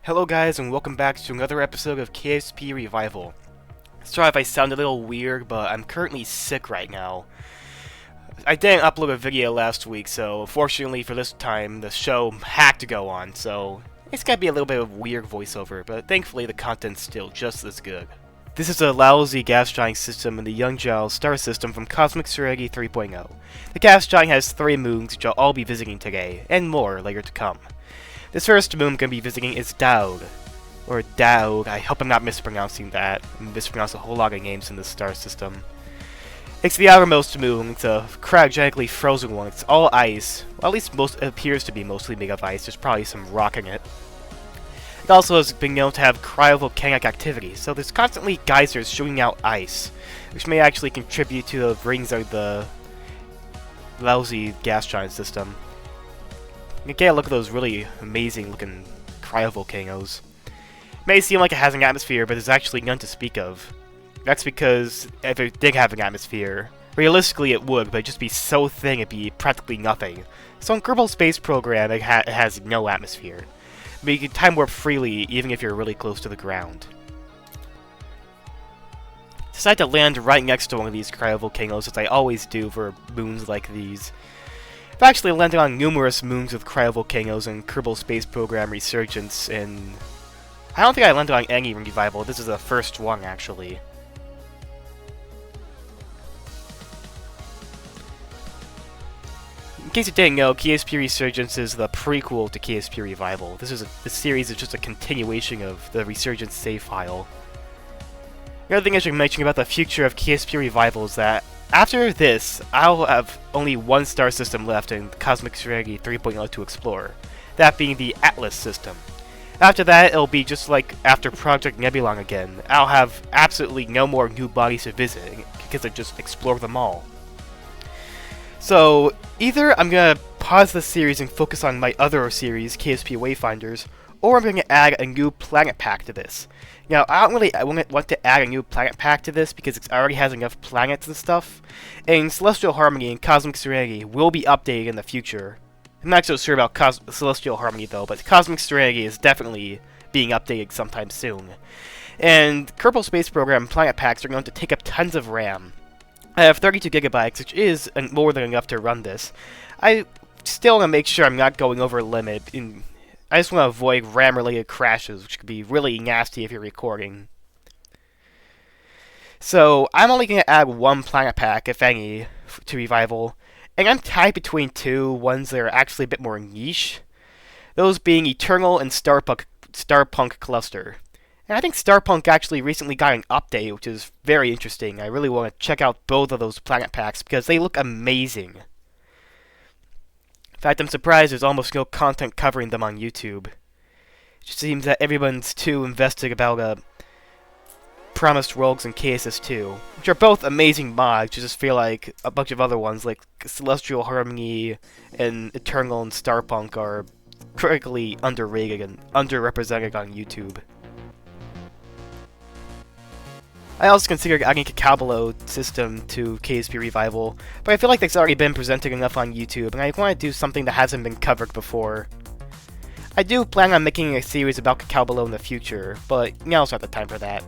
Hello guys, and welcome back to another episode of KSP Revival. Sorry if I sound a little weird, but I'm currently sick right now. I didn't upload a video last week, so unfortunately for this time, the show had to go on, so it's gonna be a little bit of weird voiceover, but thankfully the content's still just as good. This is a lousy gas giant system in the Yunxiao star system from Cosmic Serenity 3.0. The gas giant has 3 moons, which I'll all be visiting today, and more later to come. This first moon I'm going to be visiting is Daode, or Daode. I hope I'm not mispronouncing that. I mispronounce a whole lot of names in this star system. It's the outermost moon. It's a cryogenically frozen one. It's all ice. Well, at least it appears to be mostly made of ice. There's probably some rock in it. It also has been known to have cryovolcanic activity, so there's constantly geysers shooting out ice, which may actually contribute to the rings of the lousy gas giant system. You get a look at those really amazing looking cryovolcanoes. It may seem like it has an atmosphere, but there's actually none to speak of. That's because if it did have an atmosphere, realistically it would, but it'd just be so thin it'd be practically nothing. So in Kerbal space program, it has no atmosphere. But you can time warp freely even if you're really close to the ground. Decide to land right next to one of these cryovolcanoes, as I always do for moons like these. I've actually landed on numerous moons with cryovolcanoes in Kerbal Space Program Resurgence, and I don't think I landed on any revival. This is the first one, actually. In case you didn't know, KSP Resurgence is the prequel to KSP Revival. This series is just a continuation of the Resurgence save file. Another thing I should mention about the future of KSP Revival is that after this, I'll have only one star system left in Cosmic Serenity 3.0 to explore, that being the Atlas system. After that, it'll be just like after Project Nebulon again. I'll have absolutely no more new bodies to visit, because I just explored them all. So, either I'm gonna pause the series and focus on my other series, KSP Wayfinders, or I'm gonna add a new planet pack to this. Now, I don't really want to add a new planet pack to this because it already has enough planets and stuff, and Celestial Harmony and Cosmic Serenity will be updated in the future. I'm not so sure about Celestial Harmony though, but Cosmic Serenity is definitely being updated sometime soon. And Kerbal Space Program planet packs are going to take up tons of RAM. I have 32 gigabytes, which is more than enough to run this. I still want to make sure I'm not going over limit. I just want to avoid RAM-related crashes, which could be really nasty if you're recording. So, I'm only going to add one planet pack, if any, to Revival, and I'm tied between two ones that are actually a bit more niche. Those being Eternal and Starpunk Cluster. And I think Starpunk actually recently got an update, which is very interesting. I really want to check out both of those planet packs, because they look amazing. In fact, I'm surprised there's almost no content covering them on YouTube. It just seems that everyone's too invested about Promised Rogues and KSS2, which are both amazing mods. You just feel like a bunch of other ones, like Celestial Harmony and Eternal and Starpunk, are critically underrated and underrepresented on YouTube. I also considered adding a Kerbal system to KSP Revival, but I feel like that's already been presented enough on YouTube, and I want to do something that hasn't been covered before. I do plan on making a series about Kerbal in the future, but now's not the time for that.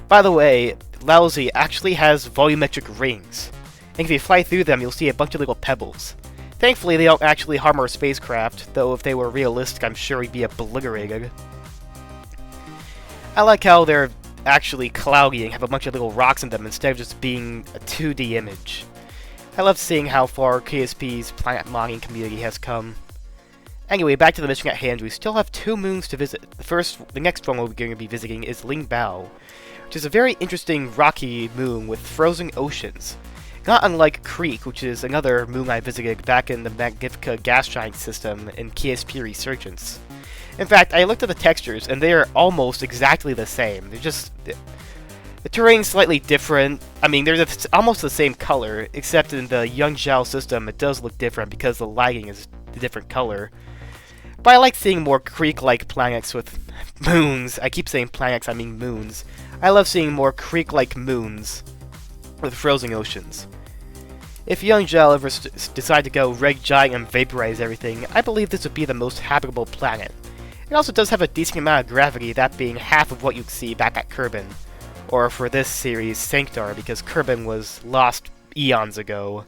By the way, Lousy actually has volumetric rings, and if you fly through them, you'll see a bunch of little pebbles. Thankfully, they don't actually harm our spacecraft, though if they were realistic, I'm sure we'd be obliterated. I like how they're actually cloudy and have a bunch of little rocks in them instead of just being a 2D image. I love seeing how far KSP's planet modding community has come. Anyway, back to the mission at hand. We still have 2 moons to visit. The next one we're going to be visiting is Lingbao, which is a very interesting rocky moon with frozen oceans. Not unlike Creek, which is another moon I visited back in the Magnifica gas giant system in KSP Resurgence. In fact, I looked at the textures, and they are almost exactly the same. They're just... the terrain's slightly different. I mean, they're almost the same color, except in the Yunxiao system, it does look different because the lighting is a different color. But I like seeing more Creek-like planets with moons. I keep saying planets, I mean moons. I love seeing more Creek-like moons with frozen oceans. If Yunxiao ever decide to go red giant and vaporize everything, I believe this would be the most habitable planet. It also does have a decent amount of gravity, that being half of what you'd see back at Kerbin. Or for this series, Sanctar, because Kerbin was lost eons ago.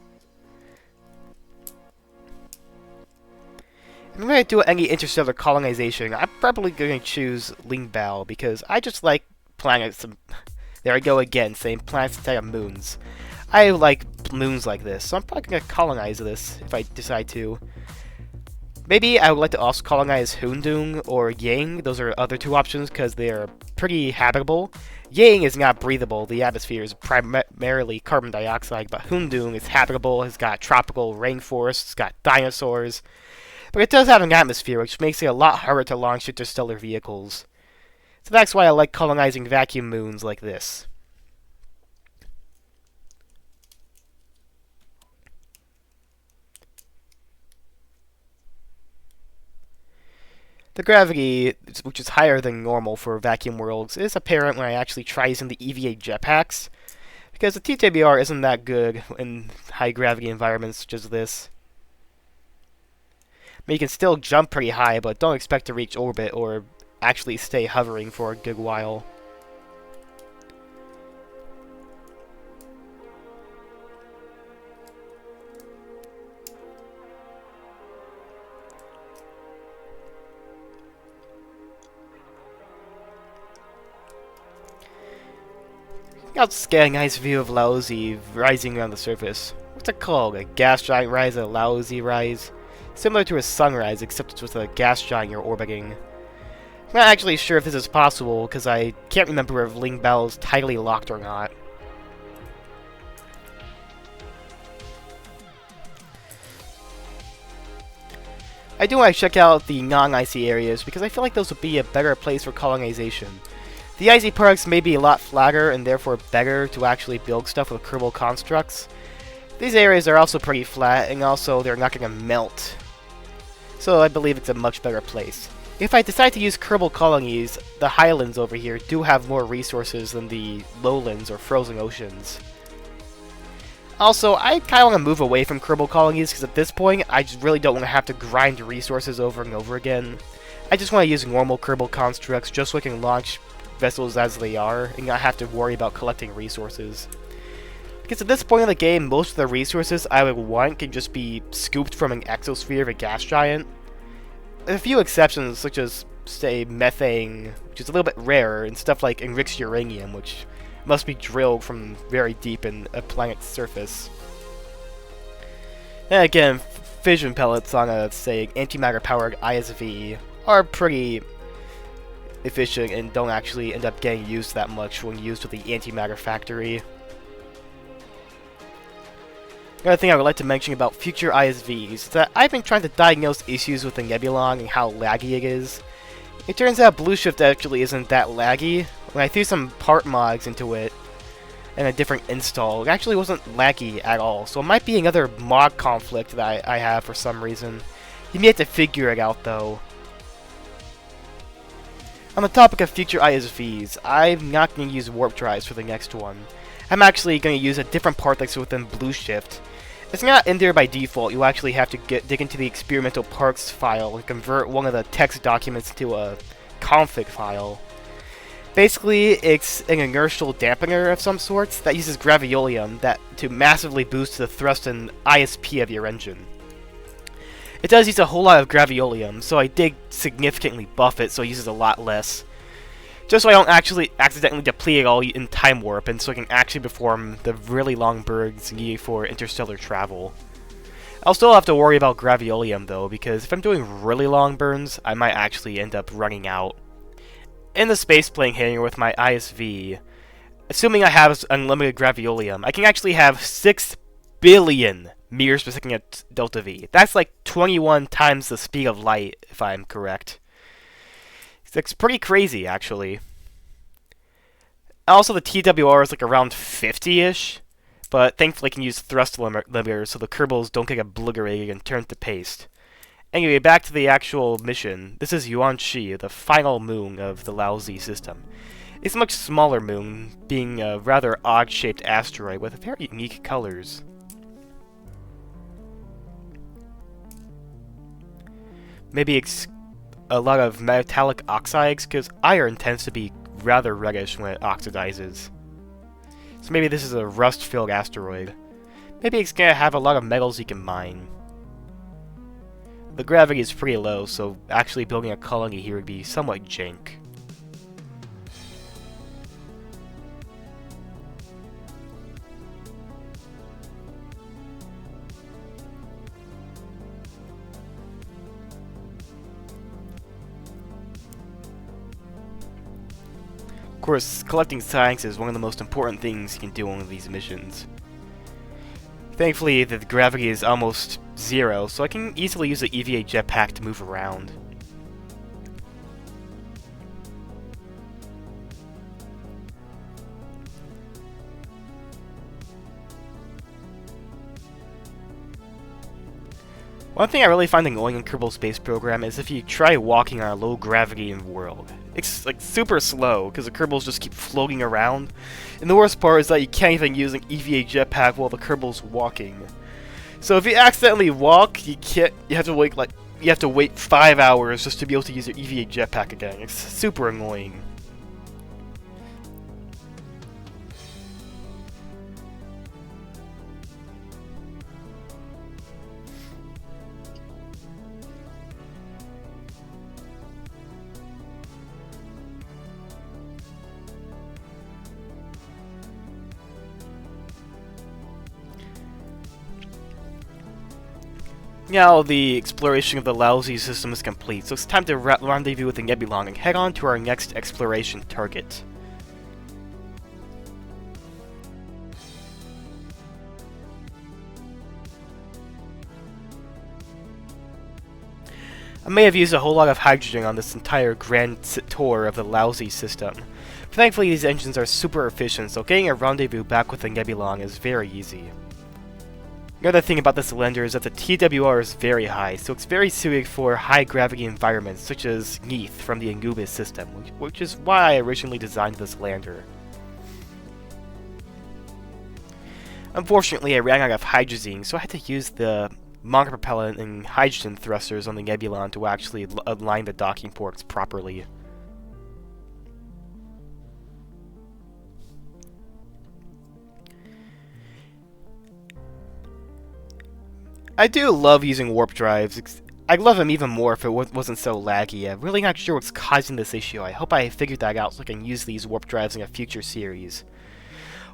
If I'm going to do any interstellar colonization, I'm probably going to choose Lingbao, because I just like planets. There I go again, saying planets instead of moons. I like moons like this, so I'm probably going to colonize this if I decide to. Maybe I would like to also colonize Hundung or Yang. Those are other two options because they are pretty habitable. Yang is not breathable. The atmosphere is primarily carbon dioxide, but Hundung is habitable. It's got tropical rainforests. It's got dinosaurs. But it does have an atmosphere, which makes it a lot harder to launch interstellar vehicles. So that's why I like colonizing vacuum moons like this. The gravity, which is higher than normal for vacuum worlds, is apparent when I actually try using the EVA jetpacks, because the TWR isn't that good in high gravity environments such as this. I mean, you can still jump pretty high, but don't expect to reach orbit or actually stay hovering for a good while. Let's get a nice view of Laozi rising around the surface. What's it called? A gas giant rise, a Laozi rise? Similar to a sunrise, except it's with a gas giant you're orbiting. I'm not actually sure if this is possible, because I can't remember if Lingbao is tightly locked or not. I do want to check out the non-icy areas, because I feel like those would be a better place for colonization. The icy parts may be a lot flatter and therefore better to actually build stuff with Kerbal constructs. These areas are also pretty flat, and also they're not going to melt. So I believe it's a much better place. If I decide to use Kerbal colonies, the highlands over here do have more resources than the lowlands or frozen oceans. Also, I kind of want to move away from Kerbal colonies, because at this point, I just really don't want to have to grind resources over and over again. I just want to use normal Kerbal constructs just so I can launch vessels as they are, and not have to worry about collecting resources. Because at this point in the game, most of the resources I would want can just be scooped from an exosphere of a gas giant. A few exceptions, such as, say, methane, which is a little bit rarer, and stuff like enriched uranium, which must be drilled from very deep in a planet's surface. And again, fission pellets on a, say, antimatter-powered ISV are pretty efficient and don't actually end up getting used that much when used with the antimatter factory. Another thing I would like to mention about future ISVs is that I've been trying to diagnose issues with the Nebulon and how laggy it is. It turns out Blue Shift actually isn't that laggy. When I threw some part mods into it and a different install, it actually wasn't laggy at all. So it might be another mod conflict that I have for some reason. You may have to figure it out though. On the topic of future ISVs, I'm not going to use warp drives for the next one. I'm actually going to use a different part that's within Blue Shift. It's not in there by default. You actually have to dig into the experimental parts file and convert one of the text documents into a config file. Basically, it's an inertial dampener of some sort that uses graviolium to massively boost the thrust and ISP of your engine. It does use a whole lot of graviolium, so I did significantly buff it so it uses a lot less. Just so I don't actually accidentally deplete it all in time warp, and so I can actually perform the really long burns needed for interstellar travel. I'll still have to worry about graviolium though, because if I'm doing really long burns, I might actually end up running out. In the spaceplane hangar with my ISV, assuming I have unlimited graviolium, I can actually have 6 billion meters per second at delta V. That's like 21 times the speed of light, if I'm correct. It's pretty crazy, actually. Also, the TWR is like around 50-ish, but thankfully I can use thrust limiters so the Kerbals don't get obliterated and turn to paste. Anyway, back to the actual mission. This is Yuanshi, the final moon of the Laozi system. It's a much smaller moon, being a rather odd-shaped asteroid with very unique colors. a lot of metallic oxides, because iron tends to be rather reddish when it oxidizes. So maybe this is a rust-filled asteroid. Maybe it's gonna have a lot of metals you can mine. The gravity is pretty low, so actually building a colony here would be somewhat jank. Of course, collecting science is one of the most important things you can do on these missions. Thankfully, the gravity is almost zero, so I can easily use the EVA jetpack to move around. One thing I really find annoying in Kerbal Space Program is if you try walking on a low gravity world. It's like super slow because the Kerbals just keep floating around. And the worst part is that you can't even use an EVA jetpack while the Kerbal's walking. So if you accidentally walk, you have to wait 5 hours just to be able to use your EVA jetpack again. It's super annoying. Now the exploration of the lousy system is complete, so it's time to rendezvous with the Nebulon and head on to our next exploration target. I may have used a whole lot of hydrogen on this entire grand tour of the lousy system. But thankfully these engines are super efficient, so getting a rendezvous back with the Nebulon is very easy. Another thing about this lander is that the TWR is very high, so it's very suited for high-gravity environments, such as Neath from the Anubis system, which is why I originally designed this lander. Unfortunately, I ran out of hydrazine, so I had to use the monopropellant and hydrogen thrusters on the Nebulon to actually align the docking ports properly. I do love using warp drives. I'd love them even more if it wasn't so laggy. I'm really not sure what's causing this issue. I hope I figured that out so I can use these warp drives in a future series.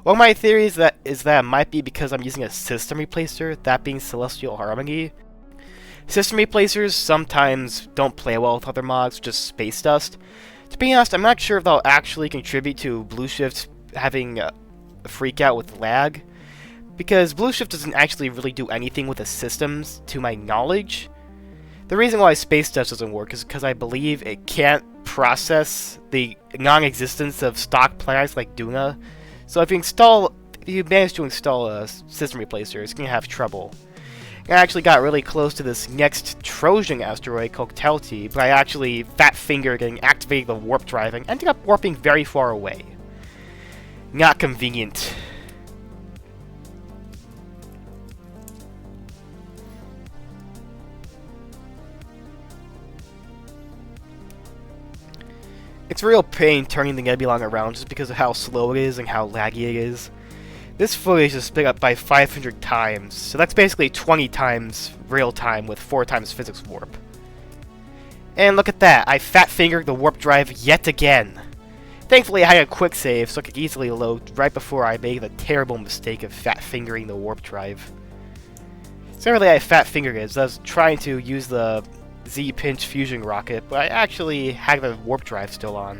One of my theories is that it might be because I'm using a system replacer, that being Celestial Harmony. System replacers sometimes don't play well with other mods, just Space Dust. To be honest, I'm not sure if they'll actually contribute to Blue Shift having a freak out with lag. Because Blue Shift doesn't actually really do anything with the systems, to my knowledge. The reason why Space Dust doesn't work is because I believe it can't process the non-existence of stock planets like Duna. So if you manage to install a system replacer, it's going to have trouble. I actually got really close to this next Trojan asteroid called Taotie, but I actually fat-fingered and activated the warp drive and ended up warping very far away. Not convenient. It's a real pain turning the Nebulon around just because of how slow it is and how laggy it is. This footage is split up by 500 times, so that's basically 20 times real time with 4 times physics warp. And look at that, I fat-fingered the warp drive yet again. Thankfully I had a quick save so I could easily load right before I made the terrible mistake of fat-fingering the warp drive. So really I fat-fingered it as I was trying to use the Z-Pinch fusion rocket, but I actually had the warp drive still on.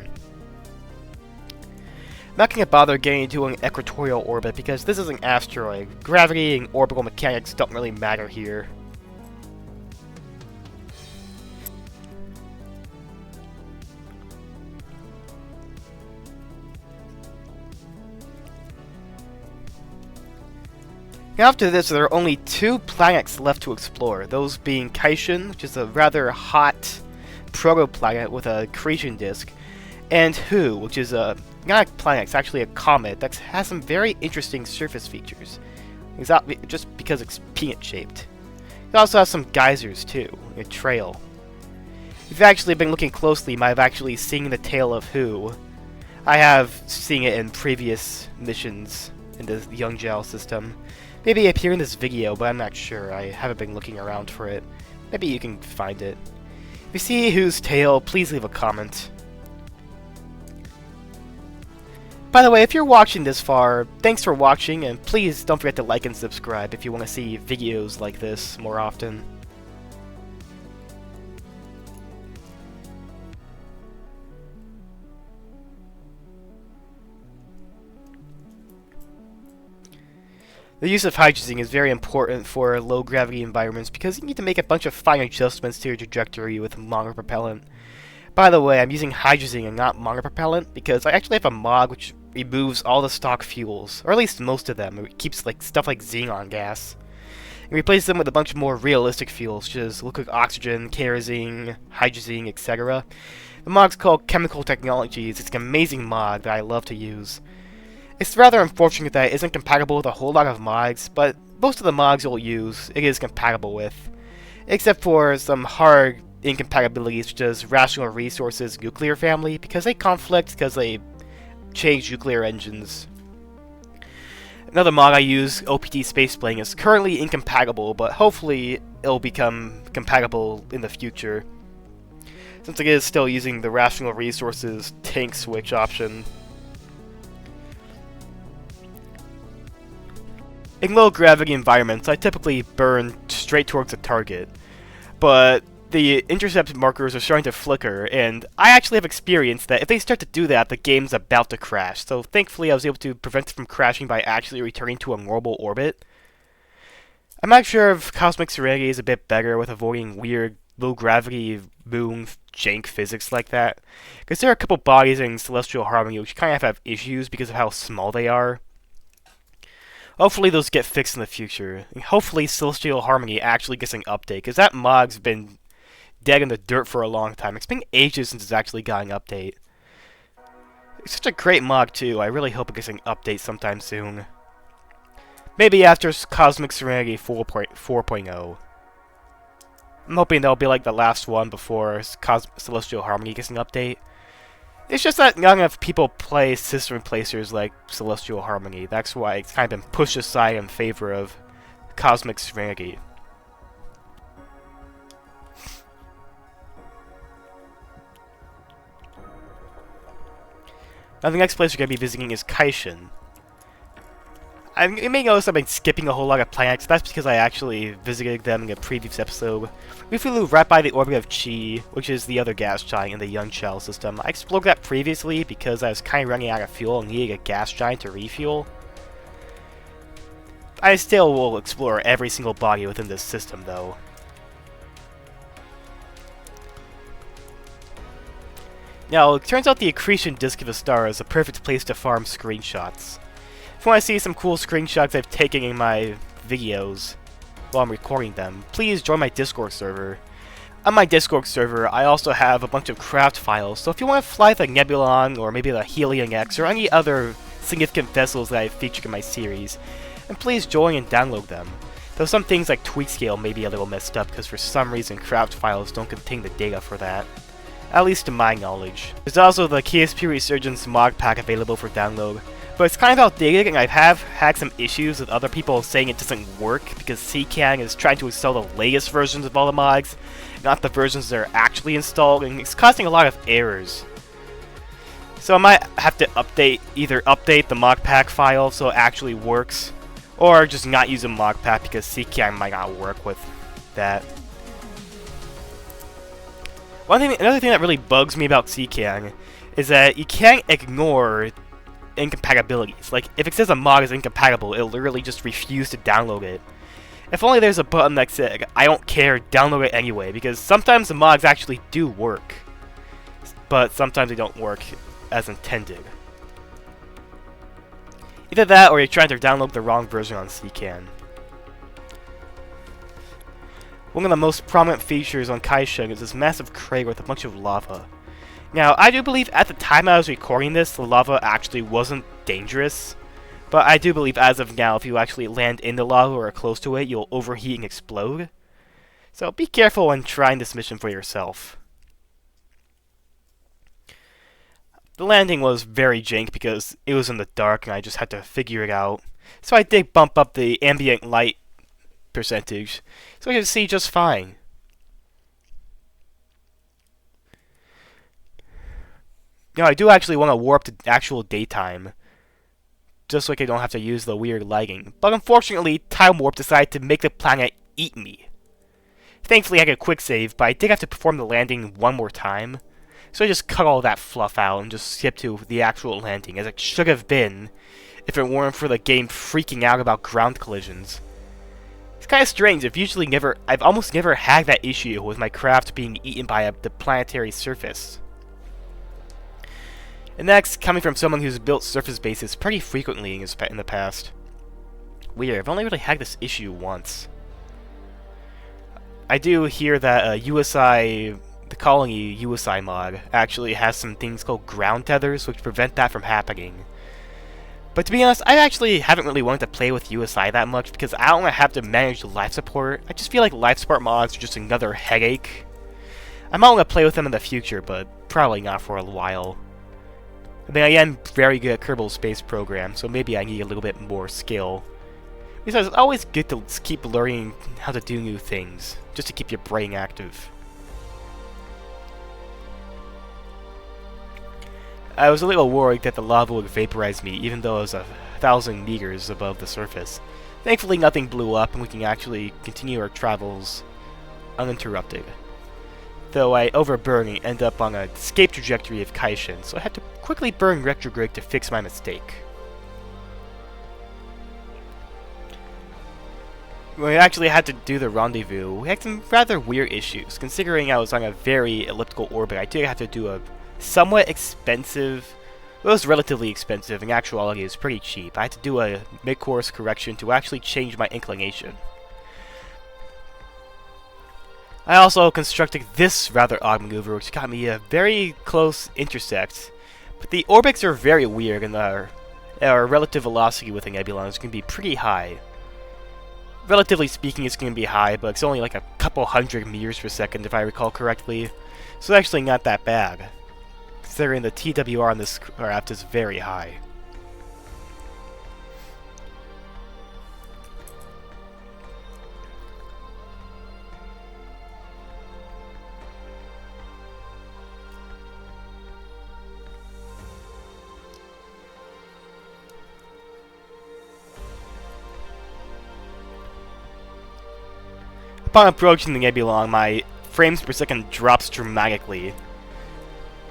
I'm not going to bother getting into an equatorial orbit because this is an asteroid. Gravity and orbital mechanics don't really matter here. After this, there are only 2 planets left to explore, those being Caishen, which is a rather hot protoplanet with a accretion disk, and Hu, which is not a planet, it's actually a comet that has some very interesting surface features, just because it's peanut-shaped. It also has some geysers, too, a trail. If you've actually been looking closely, you might have actually seen the Tale of Who. I have seen it in previous missions in the Yunxiao system. Maybe it appeared in this video, but I'm not sure. I haven't been looking around for it. Maybe you can find it. If you see Who's Tale, please leave a comment. By the way, if you're watching this far, thanks for watching, and please don't forget to like and subscribe if you want to see videos like this more often. The use of hydrogen is very important for low-gravity environments because you need to make a bunch of fine adjustments to your trajectory with monopropellant. By the way, I'm using hydrogen and not monopropellant because I actually have a mod which removes all the stock fuels, or at least most of them. It keeps stuff like xenon gas, and replaces them with a bunch of more realistic fuels, such as liquid oxygen, kerosene, hydrogen, etc. The mod's called Chemical Technologies. It's an amazing mod that I love to use. It's rather unfortunate that it isn't compatible with a whole lot of mods, but most of the mods you'll use, it is compatible with. Except for some hard incompatibilities such as Rational Resources Nuclear Family, because they conflict because they change nuclear engines. Another mod I use, OPT Spaceplane, is currently incompatible, but hopefully it'll become compatible in the future, since it is still using the Rational Resources tank switch option. In low-gravity environments, I typically burn straight towards the target, but the intercept markers are starting to flicker, and I actually have experienced that if they start to do that, the game's about to crash, so thankfully I was able to prevent it from crashing by actually returning to a normal orbit. I'm not sure if Cosmic Serenity is a bit better with avoiding weird low-gravity moon jank physics like that, because there are a couple bodies in Celestial Harmony which kind of have issues because of how small they are. Hopefully those get fixed in the future. And hopefully Celestial Harmony actually gets an update, because that mod's been dead in the dirt for a long time. It's been ages since it's actually got an update. It's such a great mod too. I really hope it gets an update sometime soon. Maybe after Cosmic Serenity 4.0. I'm hoping that'll be like the last one before Celestial Harmony gets an update. It's just that not enough people play system replacers like Celestial Harmony. That's why it's kind of been pushed aside in favor of Cosmic Serenity. Now the next place we're going to be visiting is Caishen. You may notice I've been skipping a whole lot of planets. That's because I actually visited them in a previous episode. We flew right by the orbit of Chi, which is the other gas giant in the Yunxiao system. I explored that previously because I was kind of running out of fuel and needed a gas giant to refuel. I still will explore every single body within this system, though. Now, it turns out the accretion disk of a star is a perfect place to farm screenshots. If you want to see some cool screenshots I've taken in my videos while I'm recording them, please join my Discord server. On my Discord server, I also have a bunch of craft files, so if you want to fly the Nebulon or maybe the Helion X or any other significant vessels that I've featured in my series, then please join and download them. Though some things like tweak scale may be a little messed up because for some reason craft files don't contain the data for that. At least to my knowledge. There's also the KSP Resurgence mod pack available for download. But it's kind of outdated, and I have had some issues with other people saying it doesn't work because CCAN is trying to install the latest versions of all the mods, not the versions that are actually installed, and it's causing a lot of errors. So I might have to either update the mod pack file so it actually works, or just not use a mod pack because CCAN might not work with that. Another thing that really bugs me about CCAN is that you can't ignore incompatibilities. Like, if it says a mod is incompatible, it'll literally just refuse to download it. If only there's a button that said, I don't care, download it anyway, because sometimes the mods actually do work, but sometimes they don't work as intended. Either that, or you're trying to download the wrong version on CCAN. One of the most prominent features on Caishen is this massive crater with a bunch of lava. Now, I do believe at the time I was recording this, the lava actually wasn't dangerous. But I do believe as of now, if you actually land in the lava or close to it, you'll overheat and explode. So be careful when trying this mission for yourself. The landing was very jank because it was in the dark and I just had to figure it out. So I did bump up the ambient light percentage, so I could see just fine. I do actually want to warp to actual daytime, just so I don't have to use the weird lagging. But unfortunately, Time Warp decided to make the planet eat me. Thankfully, I had a quick save, but I did have to perform the landing one more time. So I just cut all that fluff out and just skipped to the actual landing, as it should have been if it weren't for the game freaking out about ground collisions. It's kind of strange. I've almost never had that issue with my craft being eaten by the planetary surface. And that's coming from someone who's built surface bases pretty frequently in the past. Weird, I've only really had this issue once. I do hear that USI, the colony USI mod, actually has some things called ground tethers, which prevent that from happening. But to be honest, I actually haven't really wanted to play with USI that much, because I don't want to have to manage life support. I just feel like life support mods are just another headache. I might want to play with them in the future, but probably not for a while. I mean, I am very good at Kerbal Space Program, so maybe I need a little bit more skill. Besides, it's always good to keep learning how to do new things, just to keep your brain active. I was a little worried that the lava would vaporize me, even though I was 1,000 meters above the surface. Thankfully, nothing blew up, and we can actually continue our travels uninterrupted. Though I overburned and ended up on an escape trajectory of Caishen, so I had to quickly burn retrograde to fix my mistake. When I actually had to do the rendezvous, we had some rather weird issues. Considering I was on a very elliptical orbit, I did have to do a somewhat expensive... Well, it was relatively expensive. In actuality, it was pretty cheap. I had to do a mid-course correction to actually change my inclination. I also constructed this rather odd maneuver, which got me a very close intersect. But the orbits are very weird, and our relative velocity with the nebula is going to be pretty high. Relatively speaking, it's going to be high, but it's only like a couple hundred meters per second, if I recall correctly. So it's actually not that bad, considering the TWR on this craft is very high. Upon approaching the nebula, my frames per second drops dramatically.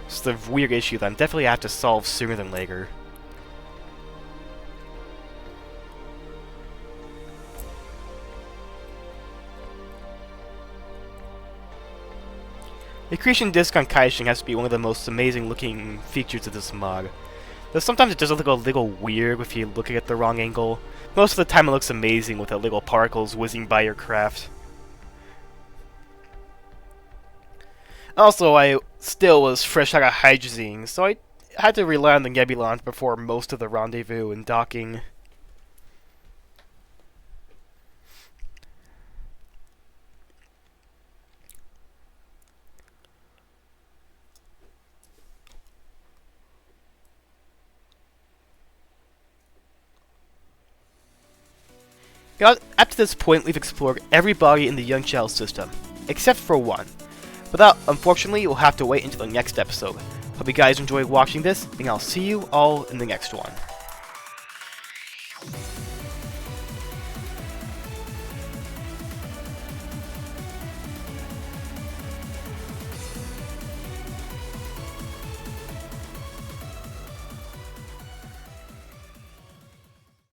It's a weird issue that I'm definitely have to solve sooner than later. The accretion disk on Caishen has to be one of the most amazing looking features of this mod. Though sometimes it does look a little weird if you look at it at the wrong angle. Most of the time it looks amazing with the little particles whizzing by your craft. Also, I still was fresh out of hydrazine, so I had to rely on the nebula before most of the rendezvous and docking. Up to this point, we've explored every body in the Yunxiao system, except for one. But that, unfortunately, we'll have to wait until the next episode. Hope you guys enjoyed watching this, and I'll see you all in the next one.